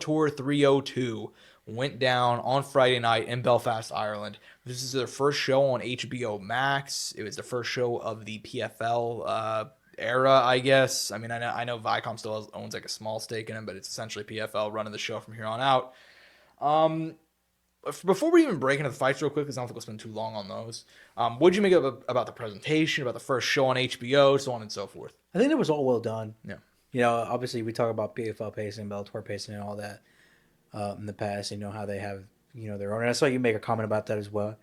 Tour 302 went down on Friday night in Belfast, Ireland. This is their first show on HBO Max. It was the first show of the PFL era, I guess. I mean, I know Viacom still owns like a small stake in it, but it's essentially PFL running the show from here on out. Before we even break into the fights real quick, because I don't think we'll spend too long on those, what did you make about the presentation, about the first show on HBO, so on and so forth? I think it was all well done. Yeah. You know, obviously we talk about PFL pacing, Bellator pacing, and all that in the past. You know how they have their own. And I saw you make a comment about that as well.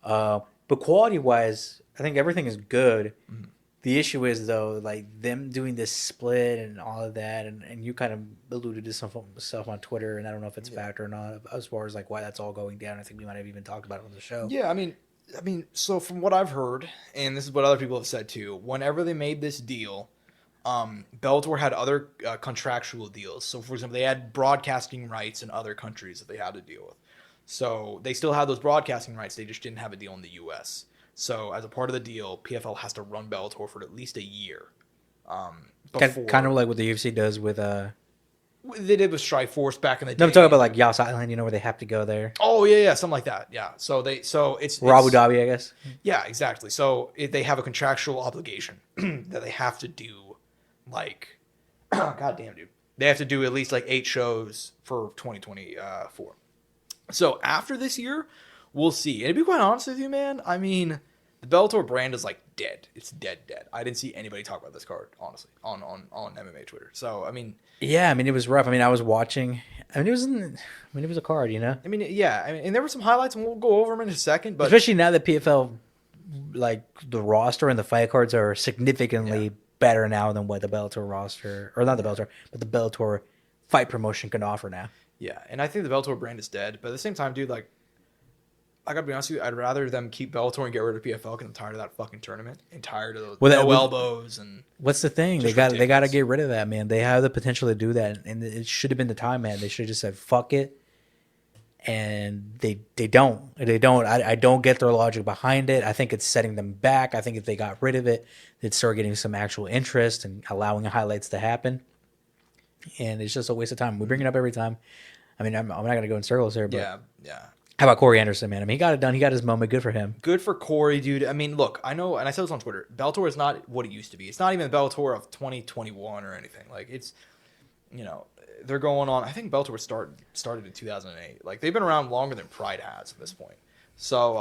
But quality wise, I think everything is good. Mm-hmm. The issue is though, like them doing this split and all of that, and you kind of alluded to some stuff on Twitter, and I don't know if it's fact or not, as far as like why that's all going down. I think we might have even talked about it on the show. Yeah, I mean, so from what I've heard, and this is what other people have said too, whenever they made this deal, Bellator had other contractual deals. So, for example, they had broadcasting rights in other countries that they had to deal with. So they still had those broadcasting rights. They just didn't have a deal in the U.S. So as a part of the deal, PFL has to run Bellator for at least a year. Kind of like what the UFC does with they did with Strikeforce back in the day. No, I'm talking about like Yas Island, where they have to go there. Oh yeah, something like that. Yeah. So it's Abu Dhabi, I guess. Yeah, exactly. So they have a contractual obligation that they have to do. Like, goddamn, dude. They have to do at least like 8 shows for 2024. So after this year, we'll see. And to be quite honest with you, man, I mean, the Bellator brand is like dead. It's dead. I didn't see anybody talk about this card, honestly, on MMA Twitter. So, I mean. Yeah, I mean, it was rough. I mean, I was watching. I mean, it was a card, I mean, yeah. I mean, and there were some highlights, and we'll go over them in a second. But especially now that PFL, like, the roster and the fight cards are significantly better now than what the Bellator roster, or not the Bellator, but the Bellator fight promotion can offer now. Yeah, and I think the Bellator brand is dead. But at the same time, dude, like, I gotta be honest with you, I'd rather them keep Bellator and get rid of PFL because I'm tired of that fucking tournament and tired of those elbows and. What's the thing? They got to get rid of that, man. They have the potential to do that, and it should have been the time, man. They should have just said fuck it, and they don't. I don't get their logic behind it. I think it's setting them back. I think if they got rid of it, they'd start getting some actual interest and allowing highlights to happen. And it's just a waste of time. We bring it up every time. I mean, I'm not going to go in circles here, but yeah. How about Corey Anderson, man? I mean, he got it done. He got his moment. Good for him. Good for Corey, dude. I mean, look, I know, and I said this on Twitter, Bellator is not what it used to be. It's not even the Bellator of 2021 or anything. Like, it's, they're going on. I think Bellator started in 2008. Like, they've been around longer than Pride has at this point. So,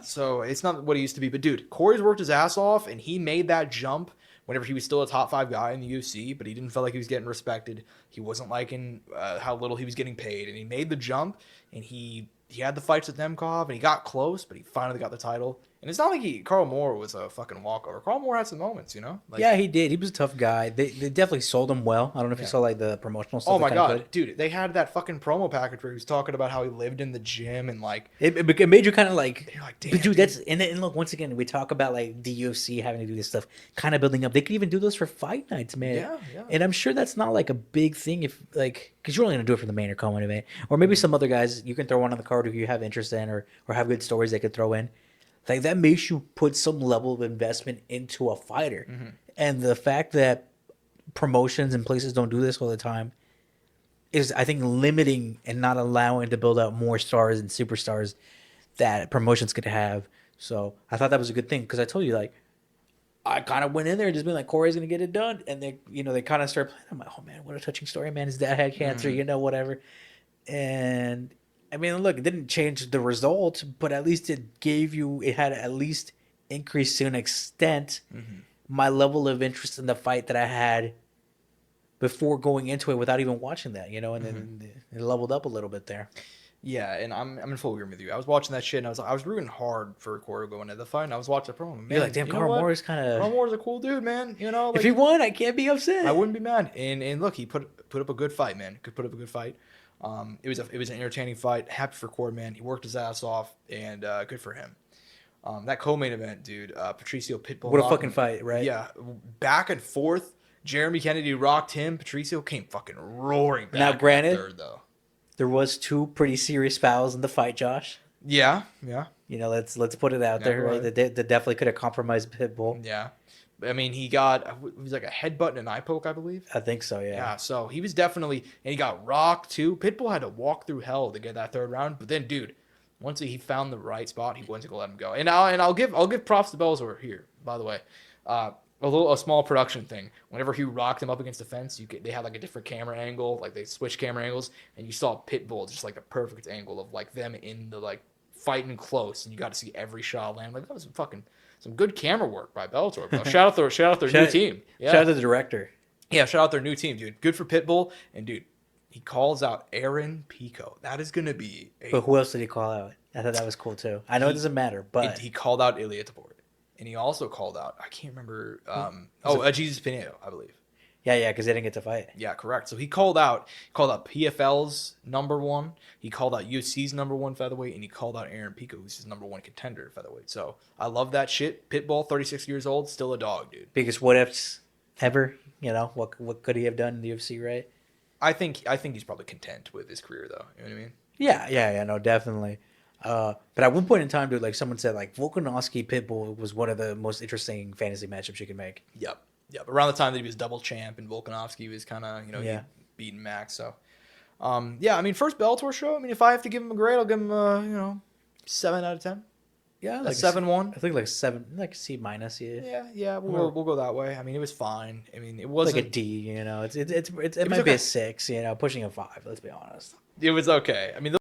so it's not what it used to be. But, dude, Corey's worked his ass off, and he made that jump whenever he was still a top 5 guy in the UFC, but he didn't feel like he was getting respected. He wasn't liking how little he was getting paid, and he made the jump, and he had the fights with Nemkov, and he got close, but he finally got the title. And it's not like Carl Moore was a fucking walkover. Carl Moore had some moments, Like, yeah, he did. He was a tough guy. They definitely sold him well. I don't know if you saw like the promotional stuff. Oh my god, dude! They had that fucking promo package where he was talking about how he lived in the gym and like it made you kind of like, you're like, damn, but dude, that's and look, once again, we talk about like the UFC having to do this stuff, kind of building up. They could even do this for fight nights, man. Yeah. And I'm sure that's not like a big thing if like because you're only gonna do it for the main or co-main event, or maybe some other guys you can throw one on the card who you have interest in, or have good stories they could throw in. Like that makes you put some level of investment into a fighter. Mm-hmm. And the fact that promotions and places don't do this all the time is, I think, limiting and not allowing to build out more stars and superstars that promotions could have. So I thought that was a good thing because I told you, like, I kind of went in there and just been like, Corey's going to get it done. And they kind of started playing. I'm like, oh man, what a touching story, man. His dad had cancer, whatever. And I mean, look, it didn't change the result, but at least it had at least increased to an extent my level of interest in the fight that I had before going into it without even watching that, and then it leveled up a little bit there. Yeah, and I'm in full agreement with you. I was watching that shit, and I was rooting hard for Corey going into the fight, and I was watching the promo. Man, you're like, damn, Carl Moore is kind of... Carl Moore's a cool dude, man. Like, if he won, I can't be upset. I wouldn't be mad. And look, he put up a good fight, man. Could put up a good fight. It was an entertaining fight. Happy for Corey, man. He worked his ass off, and good for him. That co-main event, dude. Patricio Pitbull. What a fucking fight, right? Yeah, back and forth. Jeremy Kennedy rocked him. Patricio came fucking roaring back. Now, granted, third, though, there was 2 pretty serious fouls in the fight, Josh. Yeah. Let's put it out there, right? That definitely could have compromised Pitbull. Yeah. I mean, he was like a headbutt and an eye poke, I believe. I think so. Yeah. Yeah, so he was definitely, and he got rocked too. Pitbull had to walk through hell to get that third round, but then, dude, once he found the right spot, he wasn't gonna let him go. And I'll give props to Bellator here, by the way. A small production thing. Whenever he rocked him up against the fence, they had like a different camera angle, like they switched camera angles, and you saw Pitbull just like the perfect angle of like them in the like fighting close, and you got to see every shot land. Like that was some good camera work by Bellator, bro. Shout out their new team. Yeah. Shout out to the director. Yeah, shout out their new team, dude. Good for Pitbull, and dude, he calls out Aaron Pico. That is gonna be. But who else did he call out? I thought that was cool too. I know it doesn't matter, but he called out ELYXR. And he also called out, I can't remember, Jesus Pinedo, I believe. Yeah, because they didn't get to fight. Yeah, correct. So he called out PFL's number one, he called out UFC's number one featherweight, and he called out Aaron Pico, who's his number one contender featherweight. So I love that shit. Pitbull, 36 years old, still a dog, dude. Biggest what ifs ever. You know, what could he have done in the UFC, right? I think he's probably content with his career, though. You know what I mean? Yeah, no, definitely. But at one point in time, dude, like someone said, like Volkanovski Pitbull was one of the most interesting fantasy matchups you could make. Yep. Around the time that he was double champ and Volkanovski was kind of, yeah, beating Max. So, yeah, I mean, first Bellator show. I mean, if I have to give him a grade, I'll give him, 7 out of 10. Yeah, like 7-1. I think like 7, like C minus. Yeah. We'll go that way. I mean, it was fine. I mean, it wasn't like a D. You know, it might be a 6. You know, pushing a 5. Let's be honest. It was okay. I mean.